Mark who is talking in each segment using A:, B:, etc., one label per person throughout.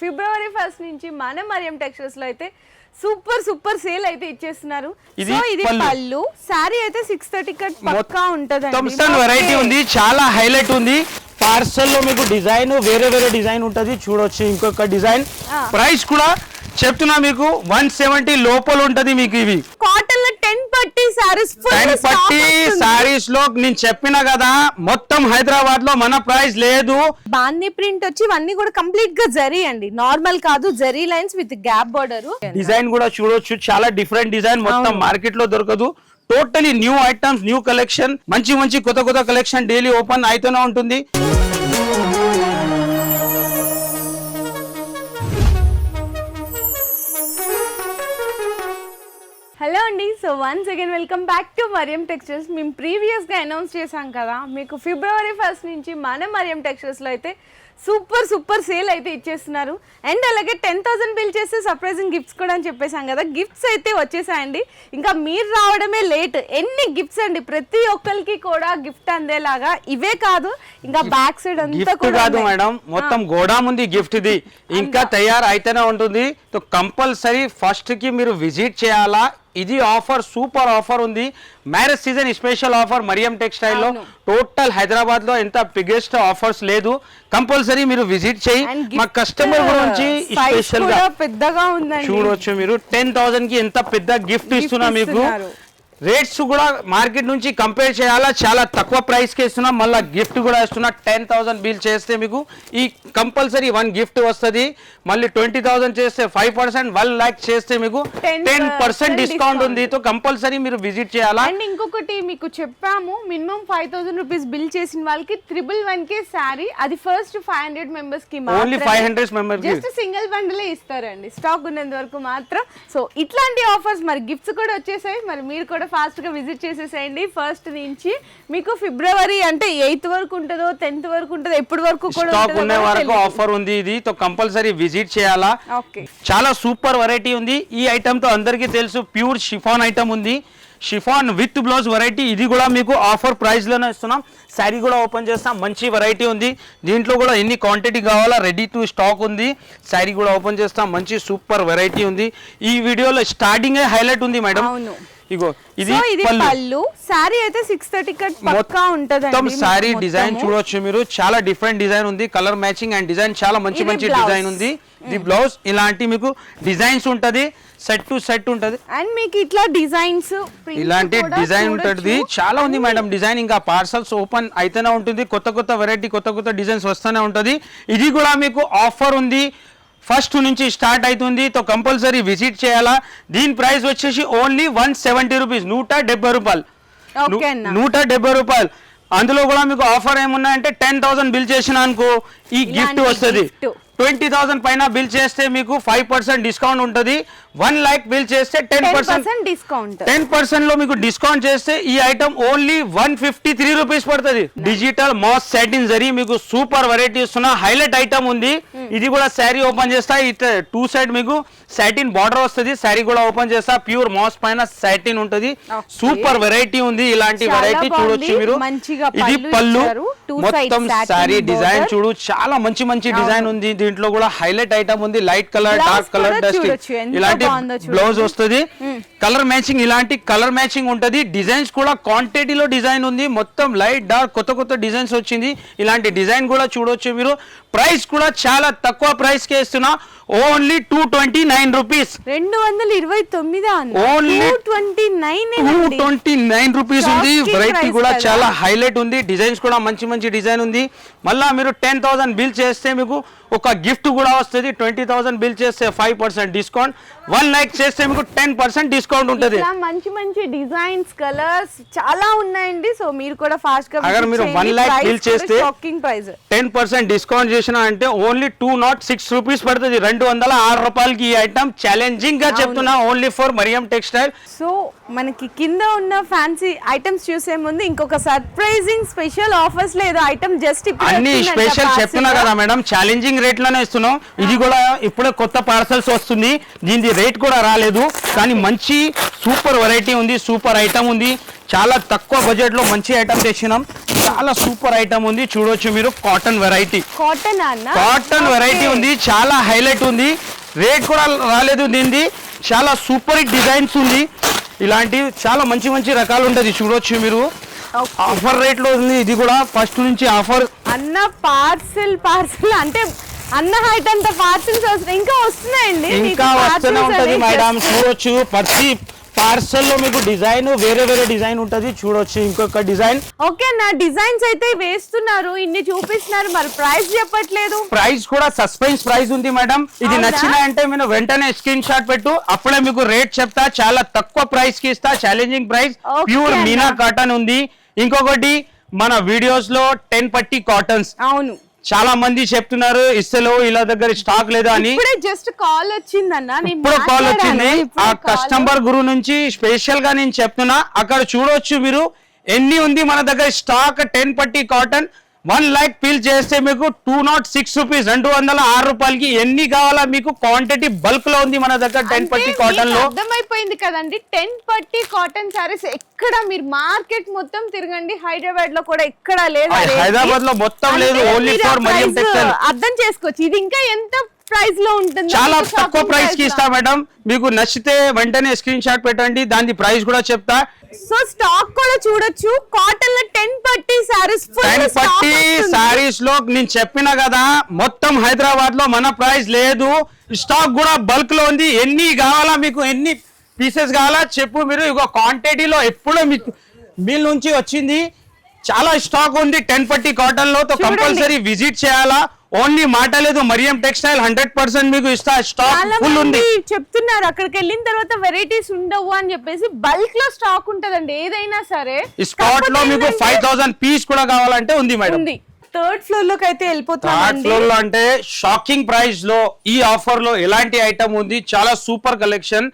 A: ఫిబ్రవరి 1 నుంచి మన మరియం టెక్స్టైల్స్ లో అయితే సూపర్ సేల్ అయితే ఇచ్చేస్తున్నారు. సో ఇది పళ్ళు సారీ అయితే 630 కట్ పక్కా ఉంటదండి.
B: థమ్సన్ వెరైటీ ఉంది, చాలా హైలైట్ ఉంది. పార్సల్ లో మీకు డిజైన్ వేరే డిజైన్ ఉంటది, చూడొచ్చు. ఇంకొక డిజైన్ ప్రైస్ కూడా చెప్తున్నా మీకు 170 లోపల ఉంటది. మీకు ఇవి
A: కాటన్ లో 10 పట్టి సారీస్
B: 10 పట్టి సారీస్ లో నేను చెప్పిన కదా, మొత్తం హైదరాబాద్ లో మన ప్రైస్ లేదు.
A: బాందీ ప్రింట్ వచ్చి ఇవన్నీ కూడా కంప్లీట్ గా జరీ అండి, నార్మల్ కాదు, zari lines with gap border.
B: Design కూడా చూడొచ్చు, చాలా డిఫరెంట్ డిజైన్, మొత్తం మార్కెట్ లో దొరకదు. Totally new items, new collection, మంచి కొత్త కలెక్షన్ డైలీ ఓపెన్ అయితేనే ఉంటుంది.
A: హలో అండి, so once again welcome back to Mariam textiles. మేము ప్రీవియస్గా అనౌన్స్ చేశాం కదా, మీకు ఫిబ్రవరి 1 నుంచి మన మరియం టెక్స్టైల్స్లో అయితే సూపర్ సేల్ అయితే ఇచ్చేస్తున్నారు. అండ్ అలాగే 10,000 బిల్ చేస్తే సర్ప్రైజింగ్ గిఫ్ట్స్ కూడా అని చెప్పేసాం కదా, గిఫ్ట్స్ అయితే వచ్చేసాయండి. ఇంకా మీరు రావడమే లేట్. ఎన్ని గిఫ్ట్స్ అండి, ప్రతి ఒక్కరికి కూడా గిఫ్ట్ అందేలాగా. ఇవే కాదు, ఇంకా బ్యాక్ సైడ్ అంతా కూడా
B: కాదు మేడం, మొత్తం గోడామ్ ఉంది గిఫ్ట్ ది, ఇంకా తయారు అయితేనే ఉంటుంది. కంపల్సరీ ఫస్ట్ కి మీరు విజిట్ చేయాలా. ఇది ఆఫర్ సూపర్ ఆఫర్ ఉంది, marriage season special offer Mariam textile లో. టోటల్ హైదరాబాద్ లో ఎంత బిగ్గెస్ట్ ఆఫర్స్ లేదు. కంపల్సరీ మీరు విజిట్ చేయి. మా కస్టమర్ గురించి స్పెషల్ గా
A: పెద్దగా ఉందండి,
B: చూడొచ్చు మీరు. 10,000 కి ఎంత పెద్ద గిఫ్ట్ ఇస్తున్నా మీకు. రేట్స్ కూడా మార్కెట్ నుంచి కంపేర్ చేయాలా, చాలా తక్కువ ప్రైస్ కి ఇస్తున్నాం. మళ్ళీ గిఫ్ట్ కూడా ఇస్తున్నా. 10,000 బిల్ చేస్తే మీకు ఈ కంపల్సరీ 1 గిఫ్ట్ వస్తుంది. మళ్ళీ 20,000 చేస్తే 5%, 1 lakh చేస్తే మీకు 10% డిస్కౌంట్ ఉంది. తో కంపల్సరీ మీరు విజిట్ చేయాలా.
A: అండ్ ఇంకొకటి మీకు చెప్పాము, మినిమం 5,000 రూపీస్ బిల్ చేసిన వాళ్ళకి 111K శారీ, అది ఫస్ట్ 500 మెంబర్స్ కి
B: ఓన్లీ 500 మెంబర్స్
A: జస్ట్ సింగిల్ బండిలే ఇస్తారండి, స్టాక్ ఉన్నంత వరకు మాత్రం. సో ఇట్లాంటి ఆఫర్స్, మరి గిఫ్ట్స్ కూడా వచ్చేసాయి. మరి మీరు కూడా ఫాస్ట్ గా విజిట్ చేసేసేయండి. 1 నుంచి మీకు ఫిబ్రవరి అంటే 8th వరకు ఉంటుందో 10th వరకు ఉంటుందో, ఎప్పటి వరకు కూడా
B: స్టాక్ ఉన్న వరకు ఆఫర్ ఉంది. ఇది తో కంపల్సరీ విజిట్ చేయాలా. చాలా సూపర్ వెరైటీ ఉంది. ఈ ఐటమ్ తో అందరికీ తెలుసు, ప్యూర్ షిఫాన్ ఐటమ్ ఉంది. షిఫాన్ విత్ బ్లౌజ్ వెరైటీ, ఇది కూడా మీకు ఆఫర్ ప్రైస్ లోనే ఇస్తున్నాం. శారీ కూడా ఓపెన్ చేస్తాం, మంచి వెరైటీ ఉంది. దీంట్లో కూడా ఎన్ని క్వాంటిటీ కావాలా రెడీ టు స్టాక్ ఉంది. శారీ కూడా ఓపెన్ చేస్తాం, మంచి సూపర్ వెరైటీ ఉంది. ఈ వీడియోలో స్టార్టింగ్ హైలైట్ ఉంది మేడం. ఇగో ఇది
A: పళ్ళు సారీ అయితే 630 కట్ పక్కా ఉంటదండి.
B: మొత్తం సారీ డిజైన్ చూడొచ్చు మీరు, చాలా డిఫరెంట్ డిజైన్ ఉంది. కలర్ మ్యాచింగ్ అండ్ డిజైన్ చాలా మంచి డిజైన్ ఉంది. ఇది బ్లౌజ్ ఇలాంటి మీకు డిజైన్స్ ఉంటది, సెట్ టు సెట్ ఉంటది.
A: అండ్ మీకు ఇట్లా డిజైన్స్
B: ఇలాంటి డిజైన్ ఉంటది, చాలా ఉంది మేడం డిజైన్. ఇంకా పార్సల్స్ ఓపెన్ అయితేనే ఉంటుంది, కొత్త వెరైటీ కొత్త డిజైన్స్ వస్తూనే ఉంటది. ఇది కూడా మీకు ఆఫర్ ఉంది, 1 నుంచి స్టార్ట్ అవుతుంది. తో కంపల్సరీ విజిట్ చేయాలా. దీని ప్రైస్ వచ్చేసి ఓన్లీ 170 రూపీస్, 170 రూపాయలు. 170 రూపాయలు. అందులో కూడా మీకు ఆఫర్ ఏమున్నాయంటే 10,000 బిల్ చేసిన అనుకో ఈ గిఫ్ట్ వస్తుంది. 20,000 పైన బిల్ చేస్తే మీకు 5% డిస్కౌంట్ ఉంటుంది. 1 lakh బిల్ చేస్తే 10%
A: డిస్కౌంట్.
B: 10% లో మీకు డిస్కౌంట్ చేస్తే ఈ ఐటమ్ ఓన్లీ 153 రూపీస్ పడుతుంది. డిజిటల్ మాస్ సాటిన్ జరీ మీకు సూపర్ వెరైటీ ఇస్తున్నా, హైలైట్ ఐటమ్ ఉంది. ఇది కూడా శారీ ఓపెన్ చేస్తా, 2 సైడ్ మీకు సాటిన్ బార్డర్ వస్తుంది. శారీ కూడా ఓపెన్ చేస్తా, ప్యూర్ మాస్ పైన సాటిన్ ఉంటుంది. సూపర్ వెరైటీ ఉంది. ఇలాంటి వెరైటీ చూడొచ్చు మీరు. ఇది పళ్ళు, మొత్తం శారీ డిజైన్ చూడు, చాలా మంచి డిజైన్ ఉంది. దీంట్లో కూడా హైలైట్ ఐటమ్ ఉంది, light colour, dark colour, dust ఇలాంటి బ్లౌజ్ వస్తుంది. కలర్ మ్యాచింగ్, ఇలాంటి కలర్ మ్యాచింగ్ ఉంటది. డిజైన్స్ కూడా క్వాంటిటీలో డిజైన్ ఉంది, మొత్తం లైట్ డార్క్ కొత్త డిజైన్స్ వచ్చింది. ఇలాంటి డిజైన్ కూడా చూడొచ్చు మీరు. ప్రైస్ కూడా చాలా తక్కువ ప్రైస్ కే ఇస్తున్నా, ఓన్లీ 229 రూపీస్.
A: 229
B: ఓన్లీ 229 రూపీస్ ఉంది. వెరైటీ కూడా చాలా హైలైట్ ఉంది, డిజైన్స్ కూడా మంచి డిజైన్ ఉంది. మళ్ళా మీరు 10,000 బిల్ చేస్తే మీకు ఒక గిఫ్ట్ కూడా వస్తుంది. 20,000 బిల్ చేస్తే 5% డిస్కౌంట్, 1 lakh చేస్తే మీకు 10% డిస్కౌంట్ ఉంటుంది.
A: మంచి డిజైన్స్, కలర్స్ చాలా ఉన్నాయండి. సో మీరు కూడా ఫాస్ట్ గా
B: అగర్ మీరు 1 lakh బిల్ చేస్తే 10% డిస్కౌంట్ చేసినా అంటే ఓన్లీ 206 రూపీస్ పడుతుంది. 206 రూపాయలకి ఈ ఐటమ్ ఛాలెంజింగ్ గా చెప్తున్నా, only for Mariam textile.
A: So మనకి కింద ఉన్న ఫ్యాన్సీ ఐటమ్స్ చూసే ముందు ఇంకొక సర్ప్రైజింగ్ స్పెషల్ ఆఫర్స్ లేదు ఐటమ్ జస్ట్
B: అన్ని స్పెషల్ చెప్తున్నా కదా మేడం, ఛాలెంజింగ్ రేట్ లోనే ఇస్తున్నాం. ఇది కూడా ఇప్పుడే కొత్త పార్సల్స్ వస్తుంది, దీని రేట్ కూడా రాలేదు. కానీ మంచి సూపర్ వెరైటీ ఉంది, సూపర్ ఐటమ్ ఉంది. చాలా తక్కువ బడ్జెట్ లో మంచి ఐటమ్ తెచ్చినాం. చాలా సూపర్ ఐటమ్ ఉంది, చూడొచ్చు మీరు. కాటన్ వెరైటీ,
A: కాటన్ అన్న,
B: కాటన్ వెరైటీ ఉంది, చాలా హైలైట్ ఉంది. రేట్ కూడా రాలేదు దీనిది. చాలా సూపర్ హిట్ డిజైన్స్ ఉంది. ఇలాంటి చాలా మంచి మంచి రకాలు ఉంటుంది, చూడొచ్చు మీరు. ఆఫర్ రేట్ లో ఉంది ఇది కూడా, ఫస్ట్ నుంచి ఆఫర్.
A: అన్న పార్సిల్ అంటే అన్న హైట్ అంత పార్సిల్స్ వస్తున్నాయి, ఇంకా వస్తున్నాయండి,
B: ఇంకా వస్తూనే ఉంటది మేడం. చూడొచ్చు ప్రతి పార్సల్ లో మీకు డిజైన్ వేరే వేరే డిజైన్ ఉంటది, చూడొచ్చు. ఇంకొక డిజైన్.
A: ఓకే నా డిజైన్స్ అయితే వేస్తున్నారు, ఇన్ని చూపిస్తున్నారు, మరి ప్రైస్ చెప్పట్లేదు.
B: ప్రైస్ కూడా సస్పెన్స్ ప్రైస్ ఉంది మేడం. ఇది నచ్చినాయంటే మీరు వెంటనే స్క్రీన్ షాట్ పెట్టు, అప్పుడే మీకు రేట్ చెప్తా. చాలా తక్కువ ప్రైస్ కి ఇస్తా, challenging price. Pure Meena cotton ఉంది. ఇంకొకటి మన వీడియోస్ లో 10 పట్టి కాటన్స్.
A: అవును,
B: చాలా మంది చెప్తున్నారు ఇస్తలేవు, ఇలా దగ్గర స్టాక్ లేదా అని.
A: ఇప్పుడే జస్ట్ కాల్ వచ్చిందన్న,
B: ఇప్పుడు కాల్ వచ్చింది ఆ కస్టమర్ గురు నుంచి. స్పెషల్ గా నేను చెప్తున్నా, అక్కడ చూడొచ్చు మీరు ఎన్ని ఉంది మన దగ్గర స్టాక్. 10 పట్టి కాటన్ 1 lakh పీల్ చేస్తే మీకు 206 రూపీస్, 206 రూపాయలకి ఎన్ని కావాలా మీకు. క్వాంటిటీ బల్క్ లో ఉంది మన దగ్గర 10 పట్టి కాటన్ లో.
A: అర్థమైపోయింది కదండి, 10 పట్టి కాటన్ సారీస్ ఎక్కడ మీరు మార్కెట్ మొత్తం తిరగండి, హైదరాబాద్ లో కూడా ఎక్కడ లేదు.
B: హైదరాబాద్ లో మొత్తం లేదు, ఓన్లీ ఫర్ మరియం టెక్స్టైల్.
A: అర్థం చేసుకోవచ్చు, ఇది ఇంకా ఎంత ప్రైస్ లో ఉంటుంది.
B: చాలా తక్కువ ప్రైస్ కి ఇస్తా మేడం. మీకు నచ్చితే వెంటనే స్క్రీన్ షాట్ పెట్టండి, దాని ప్రైస్ కూడా చెప్తా.
A: సో స్టాక్ కూడా చూడొచ్చు. కాటన్ లో 10 పట్టి సారీస్,
B: 10 పట్టి సారీస్ లో నేను చెప్పిన కదా, మొత్తం హైదరాబాద్ లో మన ప్రైస్ లేదు. స్టాక్ కూడా బల్క్ లో ఉంది. ఎన్ని కావాలా మీకు, ఎన్ని పీసెస్ కావాలా చెప్పు మీరు. ఇగో క్వాంటిటీలో ఎప్పుడో మీకు మిల్ నుంచి వచ్చింది, చాలా స్టాక్ ఉంది 10 పట్టి కాటన్ లో. కంపల్సరీ విజిట్ చేయాలా. ఓన్లీ మాట లేదు, మరియం టెక్స్టైల్ 100% మీకు ఇస్తా. స్టాక్ ఫుల్ ఉంది.
A: చెప్తున్నారు అక్కడికి వెళ్ళిన తర్వాత వెరైటీస్ ఉండవు అని చెప్పేసి, బల్క్ లో స్టాక్ ఉంటదండి ఏదైనా సరే.
B: స్పాట్ లో మీకు 5000 పీస్ కూడా కావాలంటే ఉంది మేడం.
A: థర్డ్ ఫ్లోర్ లోకి అయితే వెళ్ళిపోతున్నాం.
B: థర్డ్ ఫ్లోర్ లో అంటే షాకింగ్ ప్రైస్ లో ఈ ఆఫర్ లో ఎలాంటి ఐటమ్ ఉంది, చాలా సూపర్ కలెక్షన్.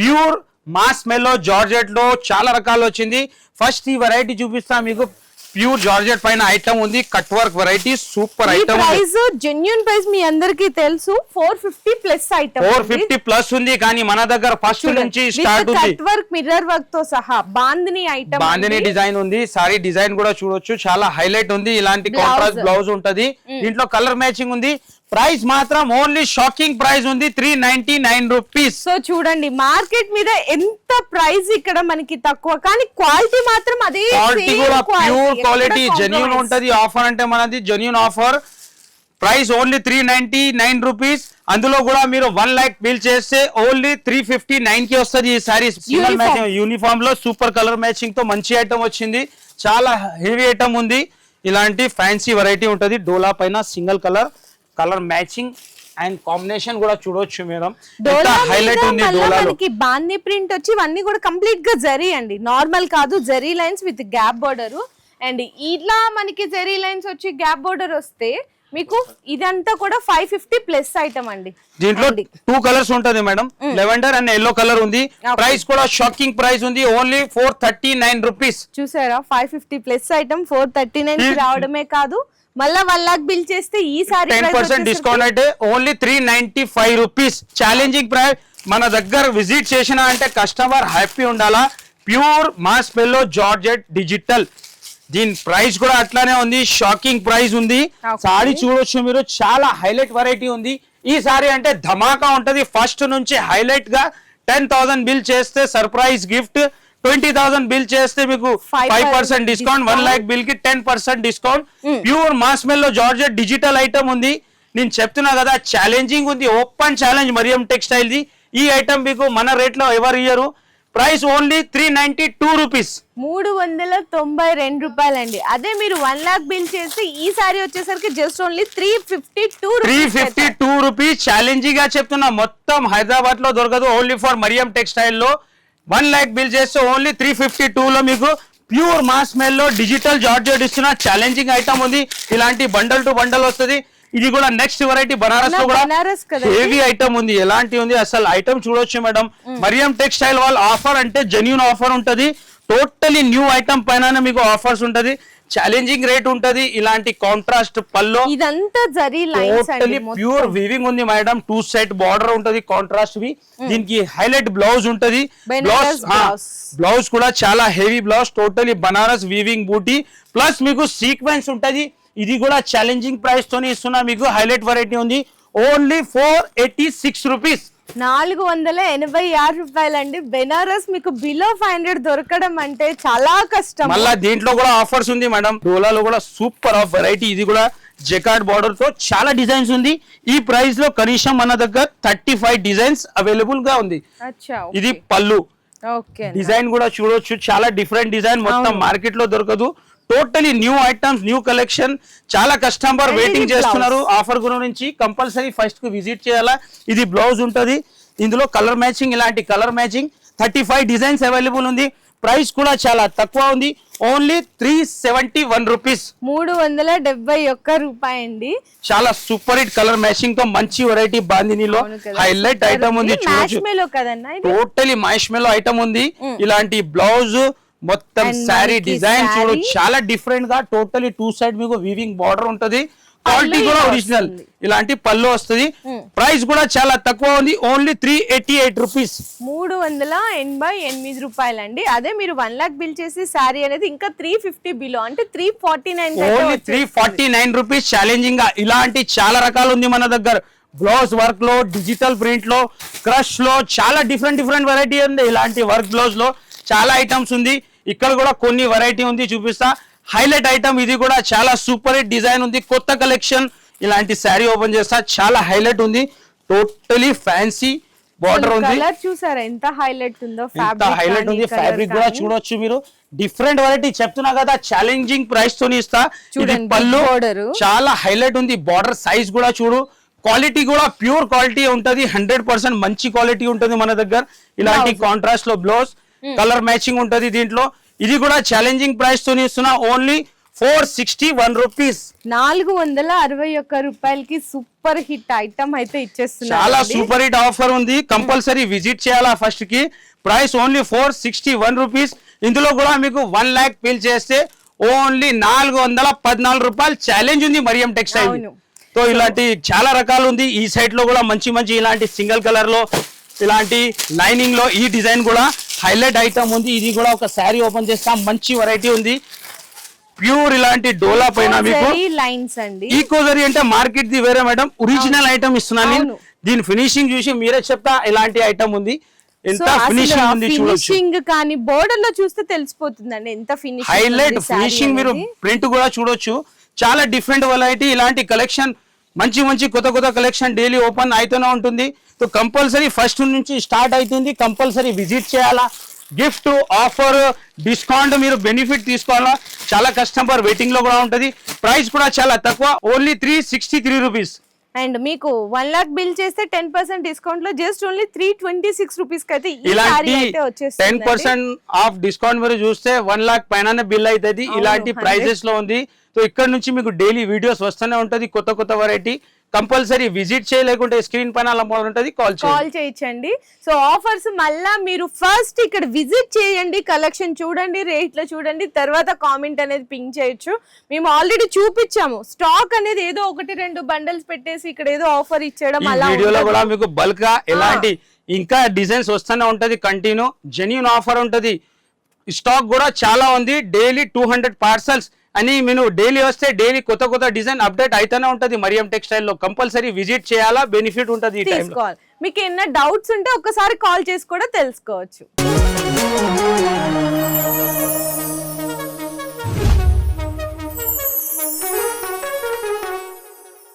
B: ప్యూర్ మాస్ మెల్లో జార్జెట్ లో చాలా రకాలు వచ్చింది. ఫస్ట్ ఈ వెరైటీ చూపిస్తా మీకు. ప్యూర్ జార్జెట్ పైన ఐటమ్ ఉంది, cut work variety, super item.
A: Price genuine price మీ అందరికీ తెలుసు, 450 ప్లస్ ఐటమ్.
B: 450 ప్లస్ ఉంది, కానీ మన దగ్గర ఫస్ట్ నుంచి స్టార్ట్ ఉంది.
A: కట్ వర్క్, మిర్రర్ వర్క్ తో సహా బాందిని ఐటమ్,
B: బాందిని డిజైన్ ఉంది. సారీ డిజైన్ కూడా చూడొచ్చు, చాలా హైలైట్ ఉంది. ఇలాంటి కాంట్రాస్ట్ బ్లౌజ్ ఉంటది, దీంట్లో కలర్ మ్యాచింగ్ ఉంది. ప్రైస్ మాత్రం ఓన్లీ షాకింగ్ ప్రైస్ ఉంది, 399 రూపీస్.
A: సో చూడండి, మార్కెట్ మీద ఎంత ప్రైస్ ఇక్కడ మనకి తక్కువ, కానీ క్వాలిటీ మాత్రం అదే.
B: క్వాలిటీ కూడా ప్యూర్ క్వాలిటీ, జెన్యూన్ ఉంటది. ఆఫర్ అంటే మనది genuine offer. Price only 399 rupees. అందులో కూడా మీరు 1 lakh బిల్ చేస్తే ఓన్లీ 359 కి వస్తుంది ఈ సారీస్. యూనిఫామ్ లో సూపర్ కలర్ మ్యాచింగ్ తో మంచి ఐటమ్ వచ్చింది. చాలా హెవీ ఐటమ్ ఉంది. ఇలాంటి ఫ్యాన్సీ వెరైటీ ఉంటది. డోలా పైన single colour matching and combination కూడా చూడొచ్చు మేడం. హైలైట్ ఉంది డోలాలో.
A: బాందీ ప్రింట్ వచ్చి ఇవన్నీ కూడా కంప్లీట్ గా జరీ అండి, నార్మల్ కాదు. Zari lines with gap border. And ఇట్లా మనకి జరీ లైన్స్ వచ్చి గ్యాప్ బోర్డర్ వస్తే మీకు ఇదంతా కూడా 550 ప్లస్ ఐటమ్ అండి.
B: దీంట్లో 2 కలర్స్ ఉంటది madam, lavender and yellow colour ఉంది. ప్రైస్ కూడా షాకింగ్ ప్రైస్ ఉంది, ఓన్లీ 439 రూపీస్.
A: చూసారా, 550 ప్లస్ ఐటమ్ 439 కి రావడమే కాదు, మళ్ళా 1 lakh బిల్ చేస్తే ఈ సారీ
B: 10% డిస్కౌంట్ అయితే ఓన్లీ 395 రూపీస్. Challenging price. మన దగ్గర విజిట్ చేసిన అంటే కస్టమర్ హ్యాపీ ఉండాలా. ప్యూర్ మాస్ మెల్లో జార్జెట్ డిజిటల్, దీని ప్రైస్ కూడా అట్లానే ఉంది, షాకింగ్ ప్రైస్ ఉంది. సారీ చూడొచ్చు మీరు, చాలా హైలైట్ వెరైటీ ఉంది. ఈ సారీ అంటే ధమాకా ఉంటది. ఫస్ట్ నుంచి హైలైట్ గా 10,000 బిల్ చేస్తే సర్ప్రైజ్ గిఫ్ట్, 20,000 బిల్ చేస్తే మీకు 5% డిస్కౌంట్, 1 lakh బిల్ కి 10% డిస్కౌంట్. ప్యూర్ మాస్ మెల్లో జార్జెట్ డిజిటల్ ఐటమ్ ఉంది. నేను చెప్తున్నా కదా, ఛాలెంజింగ్ ఉంది, ఓపెన్ ఛాలెంజ్ మరియం టెక్స్టైల్ ది. ఈ ఐటమ్ మీకు మన రేట్ లో ఎవరు ఇయ్యరు. ప్రైస్ ఓన్లీ 392 రూపీస్,
A: 392 రూపాయలండి. అదే మీరు 1 lakh బిల్ చేస్తే ఈ సారీ వచ్చేసరికి జస్ట్ ఓన్లీ 352
B: రూపీస్. ఛాలెంజింగ్ గా చెప్తున్నా, మొత్తం హైదరాబాద్ లో దొరకదు, ఓన్లీ ఫర్ మరియం టెక్స్టైల్ లో. 1 lakh బిల్ చేస్తే ఓన్లీ 352 లో మీకు ప్యూర్ మాస్ మెల్ లో డిజిటల్ జార్జెట్ ఇస్తున్నా. ఛాలెంజింగ్ ఐటమ్ ఉంది. ఇలాంటి బండల్ టు బండల్ వస్తుంది. ఇది కూడా నెక్స్ట్ వెరైటీ బనారస్ లో కూడా హెవీ ఐటమ్ ఉంది. ఎలాంటి ఉంది అసలు ఐటమ్ చూడొచ్చు మేడం. మరియం టెక్స్టైల్ వాళ్ళ ఆఫర్ అంటే జెన్యూన్ ఆఫర్ ఉంటది. టోటలీ న్యూ ఐటమ్ పైన మీకు ఆఫర్స్ ఉంటది. ఛాలెంజింగ్ రేట్ ఉంటది. ఇలాంటి కాంట్రాస్ట్ పల్లో
A: ఇదంతా zari lines
B: totally pure weaving ఉంది మేడం. 2 సెట్ బార్డర్ ఉంటది కాంట్రాస్ట్ వి. దీనికి హైలైట్ బ్లౌజ్ ఉంటది. బ్లౌజ్ కూడా చాలా heavy blouse, totally Banaras weaving buti plus మీకు సీక్వెన్స్ ఉంటది. ఇది కూడా ఛాలెంజింగ్ ప్రైస్ తోనే ఇస్తున్నా మీకు. హైలైట్ వెరైటీ ఉంది. Only 486 rupees.
A: 486 రూపాయలండి. బెనారస్ మీకు బిలో 500 దొరకడం అంటే చాలా కష్టం.
B: మళ్ళా దీంట్లో కూడా ఆఫర్స్ ఉంది మేడం. డోలాలో కూడా సూపర్ ఆఫ్ వెరైటీ. ఇది కూడా జకార్డ్ బార్డర్ తో చాలా డిజైన్స్ ఉంది. ఈ ప్రైస్ లో కనీసం మన దగ్గర 35 డిజైన్స్ అవైలబుల్ గా ఉంది. ఇది పళ్ళు డిజైన్ కూడా చూడొచ్చు. చాలా డిఫరెంట్ డిజైన్, మొత్తం మార్కెట్ లో దొరకదు. Totally new items, new collection. చాలా కస్టమర్ వెయిటింగ్ చేస్తున్నారు ఆఫర్ గురించి. కంపల్సరీ ఫస్ట్ కు విజిట్ చేయాలా. ఇది బ్లౌజ్ ఉంటది. ఇందులో కలర్ మ్యాచింగ్, ఇలాంటి కలర్ మ్యాచింగ్ 35 డిజైన్స్ అవైలబుల్ ఉంది. ప్రైస్ కూడా చాలా తక్కువ ఉంది. Only 371 rupees.
A: 371 రూపాయి అండి.
B: చాలా సూపర్ హిట్ కలర్ మ్యాచింగ్ తో మంచి వెరైటీ బాందినీలో హైలైట్ ఐటమ్ ఉంది. చూడొచ్చు టోటలీ మ్యాష్మెలో ఐటమ్ ఉంది. ఇలాంటి బ్లౌజ్ మొత్తం శారీ డిజైన్ చూడు, చాలా డిఫరెంట్ గా టోటలీ 2 సైడ్ మీకు వీవింగ్ బార్డర్ ఉంటది. క్వాలిటీ కూడా ఒరిజినల్. ఇలాంటి పళ్ళు వస్తుంది. ప్రైస్ కూడా చాలా తక్కువ ఉంది. Only 388 rupees.
A: 388 రూపాయలండి. అదే మీరు 1 లాక్ బిల్ చేసి శారీ అనేది ఇంకా 350 బిలో అంటే 349.
B: Only 349 rupees. ఛాలెంజింగ్ గా ఇలాంటి చాలా రకాలు ఉంది మన దగ్గర. బ్లౌజ్ వర్క్ లో, డిజిటల్ ప్రింట్ లో, క్రష్ లో చాలా డిఫరెంట్ వెరైటీ ఉంది. ఇలాంటి వర్క్ బ్లౌజ్ లో చాలా ఐటమ్స్ ఉంది. ఇక్కడ కూడా కొన్ని వెరైటీ ఉంది, చూపిస్తా. హైలైట్ ఐటమ్ ఇది కూడా చాలా సూపర్ హిట్ డిజైన్ ఉంది. కొత్త కలెక్షన్. ఇలాంటి శారీ ఓపెన్ చేస్తా, చాలా హైలైట్ ఉంది. టోటలీ ఫ్యాన్సీ బార్డర్ ఉంది.
A: చూసారా ఎంత హైలైట్ ఉందో.
B: హైలైట్ ఉంది. ఫ్యాబ్రిక్ కూడా చూడొచ్చు మీరు. డిఫరెంట్ వెరైటీ చెప్తున్నా కదా, ఛాలెంజింగ్ ప్రైస్ తోని ఇస్తా. ఇది పళ్ళు చాలా హైలైట్ ఉంది. బార్డర్ సైజ్ కూడా చూడు. క్వాలిటీ కూడా ప్యూర్ క్వాలిటీ ఉంటది. 100% మంచి క్వాలిటీ ఉంటది మన దగ్గర. ఇలాంటి కాంట్రాస్ట్ లో బ్లౌజ్, కలర్ మ్యాచింగ్ ఉంటది దీంట్లో. ఇది కూడా ఛాలెంజింగ్ ప్రైస్ తోని ఇస్తున్నా. Only 461 rupees.
A: 461 రూపాయలకి సూపర్ హిట్ ఐటమ్ అయితే ఇచ్చేస్తున్నారు.
B: చాలా సూపర్ హిట్ ఆఫర్ ఉంది. కంపల్సరీ విజిట్ చేయాలా ఫస్ట్ కి. Price only 461 rupees. ఇందులో కూడా మీకు 1 లాక్ బిల్ చేస్తే ఓన్లీ 414 రూపాయలు ఛాలెంజ్ ఉంది మరియం టెక్స్టైల్. సో ఇలాంటి చాలా రకాలు ఉంది. ఈ సైడ్ లో కూడా మంచి ఇలాంటి సింగిల్ కలర్ లో, ఇలాంటి లైనింగ్ లో ఈ డిజైన్ కూడా హైలైట్ ఐటమ్ ఉంది. ఇది కూడా ఒక శారీ ఓపెన్ చేస్తాం. మంచి వెరైటీ ఉంది. ప్యూర్ ఇలాంటి డోలా పైన మీకు ఈకోజరీ అంటే మార్కెట్ ది వేరే మేడం. ఒరిజినల్ ఐటమ్ ఇస్తున్నాను నేను. దీని ఫినిషింగ్ చూసి మీరే చెప్తా ఎలాంటి ఐటమ్ ఉంది, ఎంత ఫినిషింగ్ ఉంది చూడొచ్చు.
A: కానీ బోర్డర్ లో చూస్తే తెలిసిపోతుందండి ఎంత ఫినిషింగ్.
B: Highlight finishing. మీరు ప్రింట్ కూడా చూడొచ్చు. చాలా డిఫరెంట్ వెరైటీ. ఇలాంటి కలెక్షన్ మంచి కొత్త కలెక్షన్ డైలీ ఓపెన్ అయితేనే ఉంటుంది. సో కంపల్సరీ ఫస్ట్ నుంచి స్టార్ట్ అవుతుంది. కంపల్సరీ విజిట్ చేయాలా. గిఫ్ట్ ఆఫర్ డిస్కౌంట్ మీరు బెనిఫిట్ తీసుకోవాలా. చాలా కస్టమర్ వెయిటింగ్ లో కూడా ఉంటది. ప్రైస్ కూడా చాలా తక్కువ. Only 363 rupees.
A: అండ్ మీకు 1 లాక్ బిల్ చేస్తే 10% డిస్కౌంట్ లో జస్ట్ ఓన్లీ 326 రూపీస్ కి అయితే
B: ఇలాంటి 10% ఆఫ్ డిస్కౌంట్ మీరు చూస్తే 1 లాక్ పైన బిల్ అవుతుంది. ఇలాంటి ప్రైజెస్ లో ఉంది. సో ఇక్కడ నుంచి మీకు డైలీ వీడియోస్ వస్తూనే ఉంటది. కొత్త వెరైటీ. కంపల్సరీ విజిట్ చేయలేకుంటే స్క్రీన్ పైన ఉంటది, కాల్
A: చేయించండి. సో ఆఫర్స్ మళ్ళా మీరు ఫస్ట్ ఇక్కడ విజిట్ చేయండి, కలెక్షన్ చూడండి, రేట్లు చూడండి, తర్వాత కామెంట్ అనేది పింక్ చేయొచ్చు. మేము ఆల్రెడీ చూపించాము. స్టాక్ అనేది ఏదో 1-2 బండల్స్ పెట్టేసి ఇక్కడ ఏదో ఆఫర్ ఇచ్చేయడం అలా
B: వీడియోలో కూడా మీకు బల్క్ గా ఎలాంటి ఇంకా డిజైన్స్ వస్తూనే ఉంటది. కంటిన్యూ జెన్యూన్ ఆఫర్ ఉంటది. స్టాక్ కూడా చాలా ఉంది. డైలీ 200 పార్సల్స్ అని మీరు డైలీ వస్తే డైలీ కొత్త డిజైన్ అప్డేట్ అయితేనే ఉంటది. మరియం టెక్స్టైల్ లో కంపల్సరీ విజిట్ చేయాలా. బెనిఫిట్ ఉంటది. ఈ టైంలో
A: మీకు ఏమైనా డౌట్స్ ఉంటే ఒకసారి కాల్ చేసి కూడా తెలుసుకోవచ్చు.